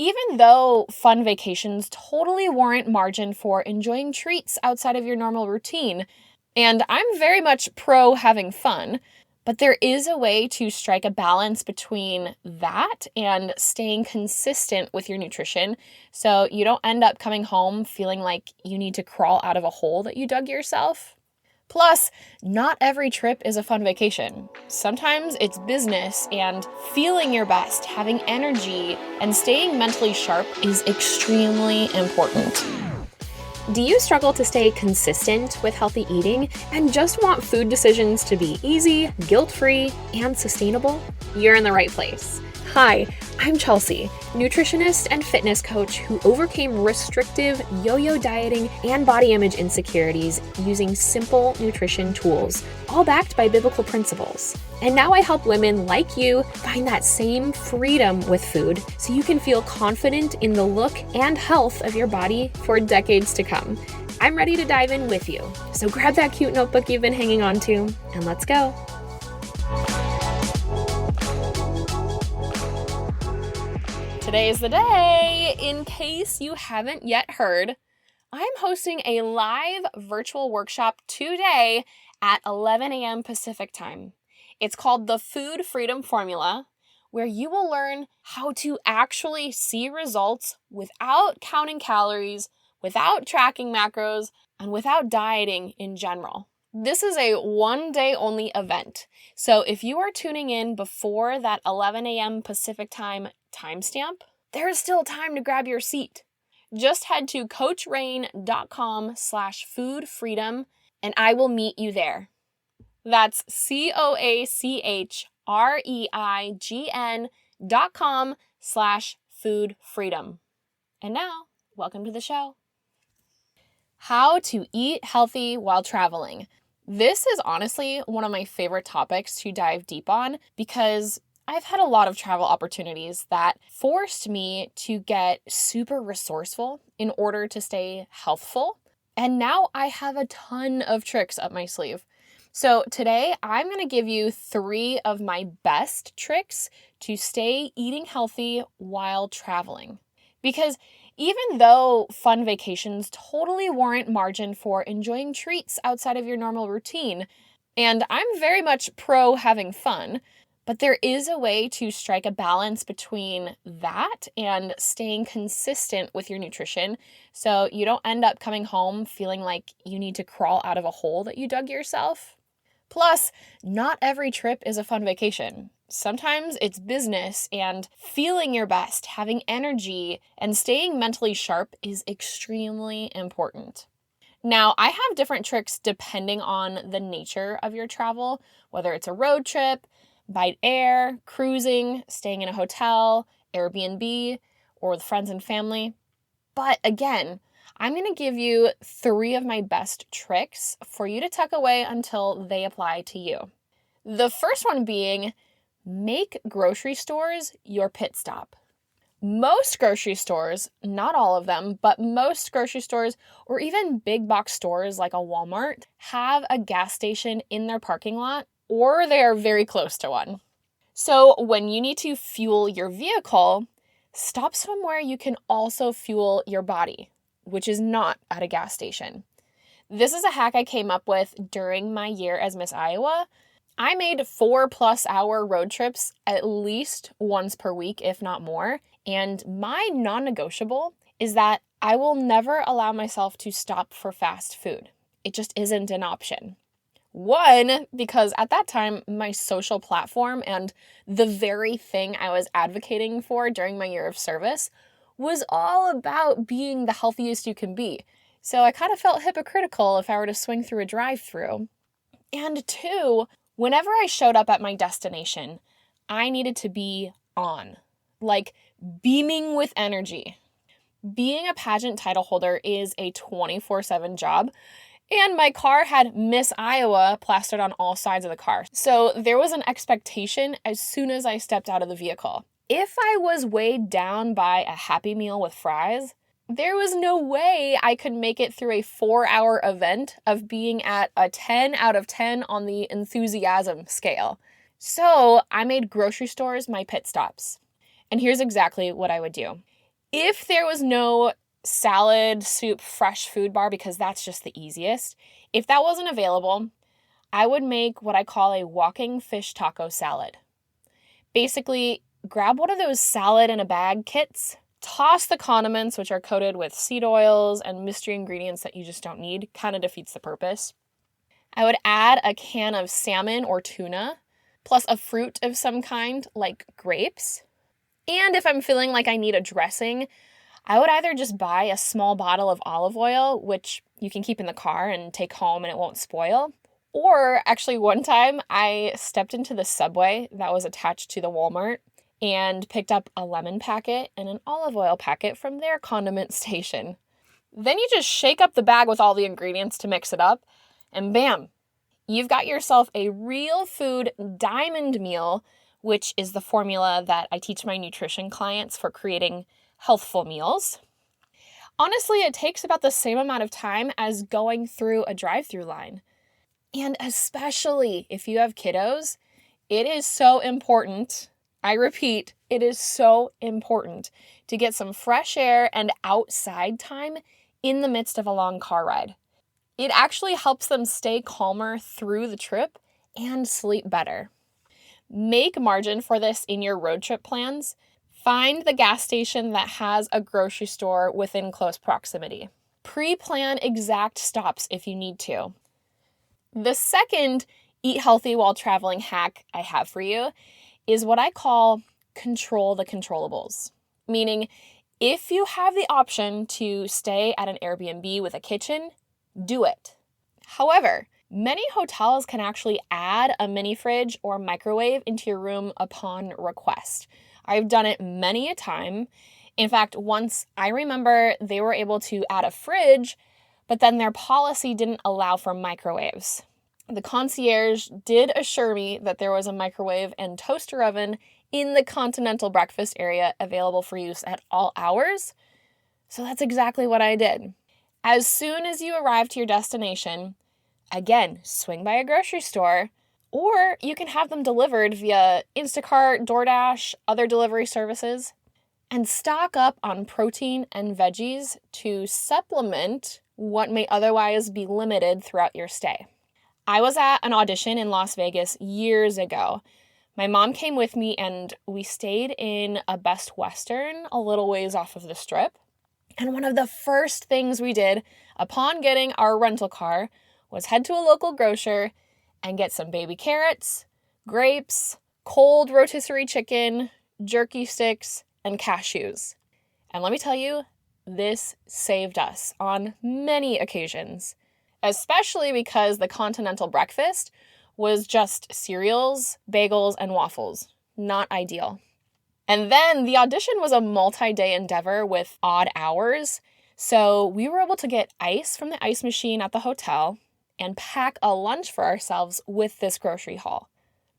Even though fun vacations totally warrant margin for enjoying treats outside of your normal routine, and I'm very much pro having fun, but there is a way to strike a balance between that and staying consistent with your nutrition so you don't end up coming home feeling like you need to crawl out of a hole that you dug yourself. Plus, not every trip is a fun vacation. Sometimes it's business, and feeling your best, having energy, and staying mentally sharp is extremely important. Do you struggle to stay consistent with healthy eating and just want food decisions to be easy, guilt-free, and sustainable? You're in the right place. Hi, I'm Chelsea, nutritionist and fitness coach who overcame restrictive yo-yo dieting and body image insecurities using simple nutrition tools, all backed by biblical principles. And now I help women like you find that same freedom with food so you can feel confident in the look and health of your body for decades to come. I'm ready to dive in with you. So grab that cute notebook you've been hanging on to and let's go. Today is the day. In case you haven't yet heard, I'm hosting a live virtual workshop today at 11 a.m. Pacific time. It's called the Food Freedom Formula, where you will learn how to actually see results without counting calories, without tracking macros, and without dieting in general. This is a one-day only event. So if you are tuning in before that 11 a.m. Pacific time timestamp, there is still time to grab your seat. Just head to coachrain.com/foodfreedom and I will meet you there. That's coachreign.com/foodfreedom. And now, welcome to the show. How to eat healthy while traveling. This is honestly one of my favorite topics to dive deep on because I've had a lot of travel opportunities that forced me to get super resourceful in order to stay healthful. And now I have a ton of tricks up my sleeve. So today I'm going to give you 3 of my best tricks to stay eating healthy while traveling. Because even though fun vacations totally warrant margin for enjoying treats outside of your normal routine, and I'm very much pro having fun, but there is a way to strike a balance between that and staying consistent with your nutrition so you don't end up coming home feeling like you need to crawl out of a hole that you dug yourself. Plus, not every trip is a fun vacation. Sometimes it's business, and feeling your best, having energy, and staying mentally sharp is extremely important. Now, I have different tricks depending on the nature of your travel, whether it's a road trip, by air, cruising, staying in a hotel, Airbnb, or with friends and family. But again, I'm going to give you 3 of my best tricks for you to tuck away until they apply to you. The first one being, make grocery stores your pit stop. Most grocery stores, not all of them, but most grocery stores or even big box stores like a Walmart have a gas station in their parking lot, or they are very close to one. So when you need to fuel your vehicle, stop somewhere you can also fuel your body, which is not at a gas station. This is a hack I came up with during my year as Miss Iowa. I made 4+ hour road trips at least once per week, if not more. And my non-negotiable is that I will never allow myself to stop for fast food. It just isn't an option. One, because at that time, my social platform and the very thing I was advocating for during my year of service was all about being the healthiest you can be. So I kind of felt hypocritical if I were to swing through a drive-thru. And 2, whenever I showed up at my destination, I needed to be on, like beaming with energy. Being a pageant title holder is a 24/7 job, and my car had Miss Iowa plastered on all sides of the car. So there was an expectation as soon as I stepped out of the vehicle. If I was weighed down by a Happy Meal with fries, there was no way I could make it through a 4-hour event of being at a 10 out of 10 on the enthusiasm scale. So I made grocery stores my pit stops. And here's exactly what I would do. If there was no salad, soup, fresh food bar, because that's just the easiest, if that wasn't available, I would make what I call a walking fish taco salad. Basically, grab one of those salad in a bag kits, toss the condiments, which are coated with seed oils and mystery ingredients that you just don't need, kind of defeats the purpose. I would add a can of salmon or tuna, plus a fruit of some kind, like grapes. And if I'm feeling like I need a dressing, I would either just buy a small bottle of olive oil, which you can keep in the car and take home and it won't spoil. Or actually one time I stepped into the Subway that was attached to the Walmart and picked up a lemon packet and an olive oil packet from their condiment station. Then you just shake up the bag with all the ingredients to mix it up, and bam, you've got yourself a real food diamond meal, which is the formula that I teach my nutrition clients for creating healthful meals. Honestly, it takes about the same amount of time as going through a drive-through line. And especially if you have kiddos, it is so important, I repeat, it is so important to get some fresh air and outside time in the midst of a long car ride. It actually helps them stay calmer through the trip and sleep better. Make margin for this in your road trip plans. Find the gas station that has a grocery store within close proximity. Pre-plan exact stops if you need to. The second eat healthy while traveling hack I have for you is what I call control the controllables. Meaning, if you have the option to stay at an Airbnb with a kitchen, do it. However, many hotels can actually add a mini fridge or microwave into your room upon request. I've done it many a time. In fact, once I remember they were able to add a fridge, but then their policy didn't allow for microwaves. The concierge did assure me that there was a microwave and toaster oven in the continental breakfast area available for use at all hours. So that's exactly what I did. As soon as you arrive to your destination, again, swing by a grocery store, or you can have them delivered via Instacart, DoorDash, other delivery services, and stock up on protein and veggies to supplement what may otherwise be limited throughout your stay. I was at an audition in Las Vegas years ago. My mom came with me and we stayed in a Best Western a little ways off of the Strip. And one of the first things we did upon getting our rental car was head to a local grocer and get some baby carrots, grapes, cold rotisserie chicken, jerky sticks, and cashews. And let me tell you, this saved us on many occasions, especially because the continental breakfast was just cereals, bagels, and waffles. Not ideal. And then the audition was a multi-day endeavor with odd hours, so we were able to get ice from the ice machine at the hotel and pack a lunch for ourselves with this grocery haul.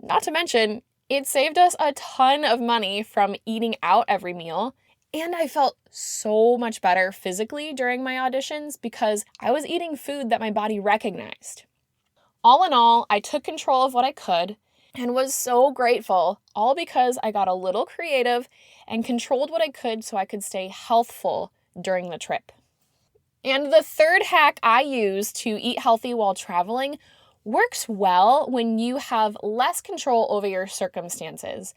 Not to mention, it saved us a ton of money from eating out every meal, and I felt so much better physically during my auditions because I was eating food that my body recognized. All in all, I took control of what I could and was so grateful, all because I got a little creative and controlled what I could so I could stay healthful during the trip. And the third hack I use to eat healthy while traveling works well when you have less control over your circumstances.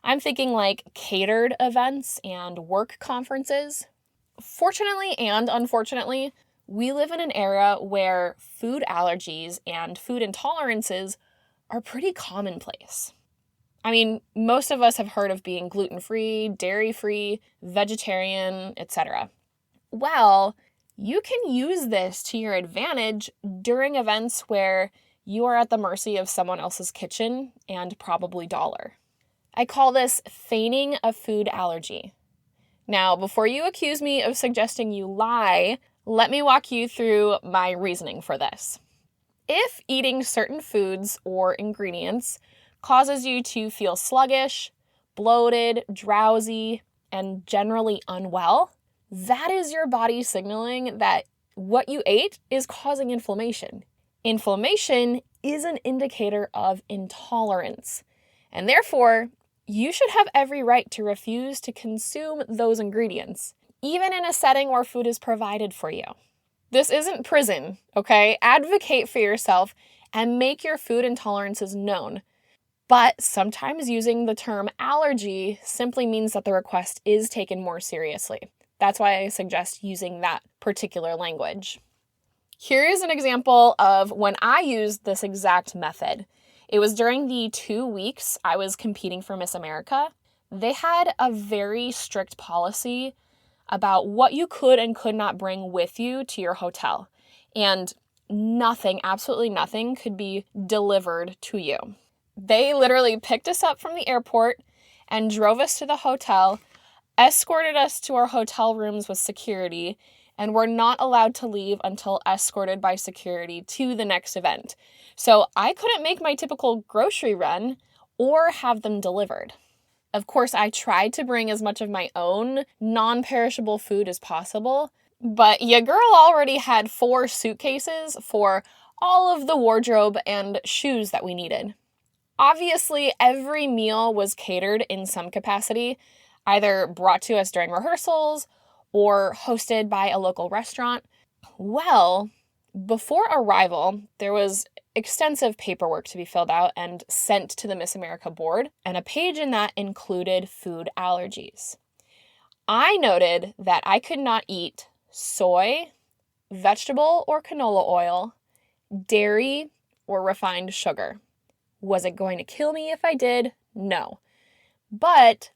I'm thinking like catered events and work conferences. Fortunately and unfortunately, we live in an era where food allergies and food intolerances are pretty commonplace. I mean, most of us have heard of being gluten-free, dairy-free, vegetarian, etc. Well, you can use this to your advantage during events where you are at the mercy of someone else's kitchen and probably dollar. I call this feigning a food allergy. Now, before you accuse me of suggesting you lie, let me walk you through my reasoning for this. If eating certain foods or ingredients causes you to feel sluggish, bloated, drowsy, and generally unwell, that is your body signaling that what you ate is causing inflammation. Inflammation is an indicator of intolerance, and therefore, you should have every right to refuse to consume those ingredients, even in a setting where food is provided for you. This isn't prison, okay? Advocate for yourself and make your food intolerances known. But sometimes using the term allergy simply means that the request is taken more seriously. That's why I suggest using that particular language. Here is an example of when I used this exact method. It was during the 2 weeks I was competing for Miss America. They had a very strict policy about what you could and could not bring with you to your hotel. And nothing, absolutely nothing, could be delivered to you. They literally picked us up from the airport and drove us to the hotel, escorted us to our hotel rooms with security, and were not allowed to leave until escorted by security to the next event. So I couldn't make my typical grocery run or have them delivered. Of course, I tried to bring as much of my own non-perishable food as possible, but your girl already had 4 suitcases for all of the wardrobe and shoes that we needed. Obviously, every meal was catered in some capacity, either brought to us during rehearsals or hosted by a local restaurant. Well, before arrival, there was extensive paperwork to be filled out and sent to the Miss America board, and a page in that included food allergies. I noted that I could not eat soy, vegetable or canola oil, dairy, or refined sugar. Was it going to kill me if I did? No. But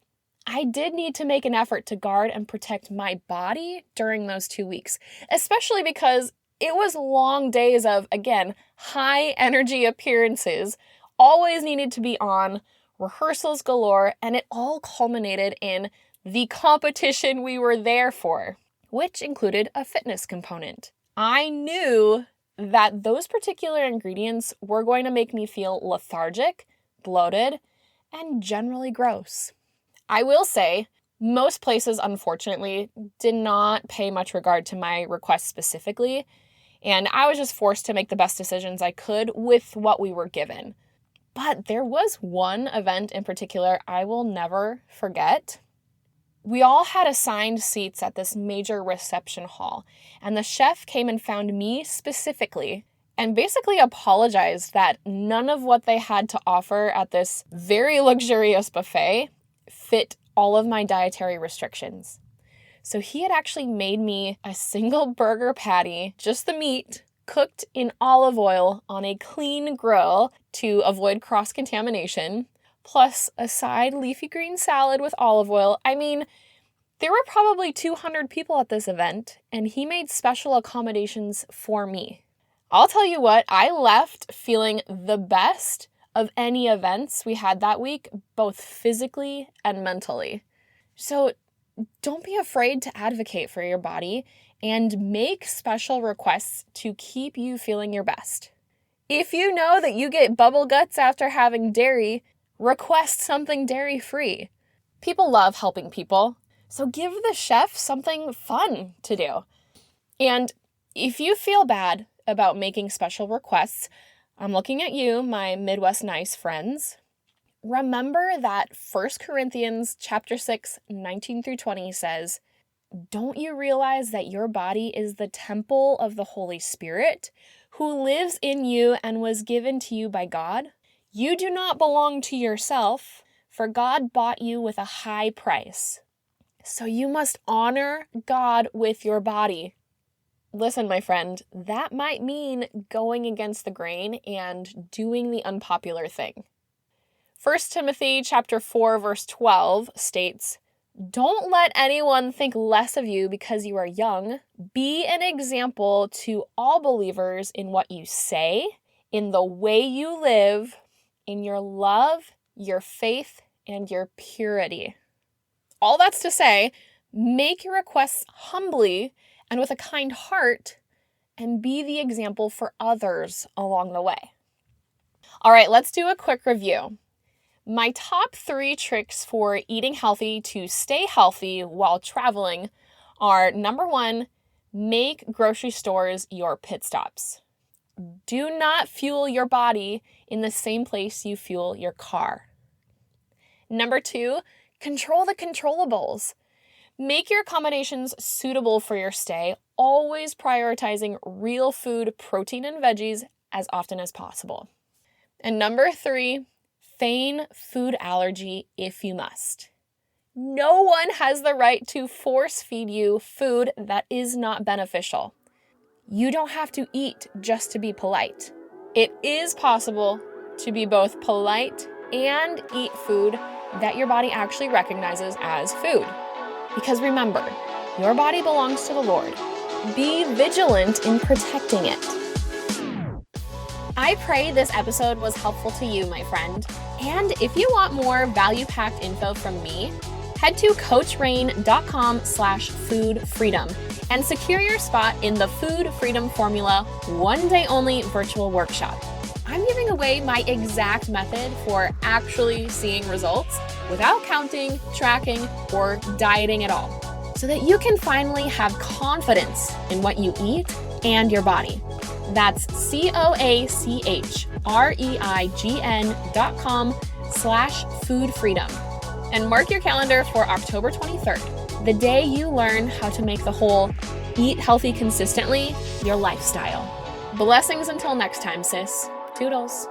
I did need to make an effort to guard and protect my body during those 2 weeks, especially because it was long days of, again, high energy appearances, always needed to be on, rehearsals galore, and it all culminated in the competition we were there for, which included a fitness component. I knew that those particular ingredients were going to make me feel lethargic, bloated, and generally gross. I will say, most places, unfortunately, did not pay much regard to my request specifically, and I was just forced to make the best decisions I could with what we were given. But there was one event in particular I will never forget. We all had assigned seats at this major reception hall, and the chef came and found me specifically and basically apologized that none of what they had to offer at this very luxurious buffet fit all of my dietary restrictions. So he had actually made me a single burger patty, just the meat, cooked in olive oil on a clean grill to avoid cross-contamination, plus a side leafy green salad with olive oil. I mean, there were probably 200 people at this event, and he made special accommodations for me. I'll tell you what, I left feeling the best of any events we had that week, both physically and mentally. So don't be afraid to advocate for your body and make special requests to keep you feeling your best. If you know that you get bubble guts after having dairy, request something dairy-free. People love helping people, so give the chef something fun to do. And if you feel bad about making special requests, I'm looking at you, my Midwest Nice friends. Remember that 1 Corinthians chapter 6, 19 through 20 says, "Don't you realize that your body is the temple of the Holy Spirit, who lives in you and was given to you by God? You do not belong to yourself, for God bought you with a high price. So you must honor God with your body." Listen, my friend, that might mean going against the grain and doing the unpopular thing. 1 Timothy chapter 4, verse 12 states, "Don't let anyone think less of you because you are young. Be an example to all believers in what you say, in the way you live, in your love, your faith, and your purity." All that's to say, make your requests humbly and with a kind heart, and be the example for others along the way. All right, let's do a quick review. My top 3 tricks for eating healthy to stay healthy while traveling are: number 1, make grocery stores your pit stops. Do not fuel your body in the same place you fuel your car. Number 2, control the controllables. Make your accommodations suitable for your stay, always prioritizing real food, protein, and veggies as often as possible. And number 3, feign food allergy if you must. No one has the right to force feed you food that is not beneficial. You don't have to eat just to be polite. It is possible to be both polite and eat food that your body actually recognizes as food. Because remember, your body belongs to the Lord. Be vigilant in protecting it. I pray this episode was helpful to you, my friend. And if you want more value-packed info from me, head to coachrain.com/foodfreedom and secure your spot in the Food Freedom Formula one-day-only virtual workshop. I'm giving away my exact method for actually seeing results without counting, tracking, or dieting at all, so that you can finally have confidence in what you eat and your body. That's coachreign.com/foodfreedom. And mark your calendar for October 23rd, the day you learn how to make the whole eat healthy consistently your lifestyle. Blessings until next time, sis. Toodles.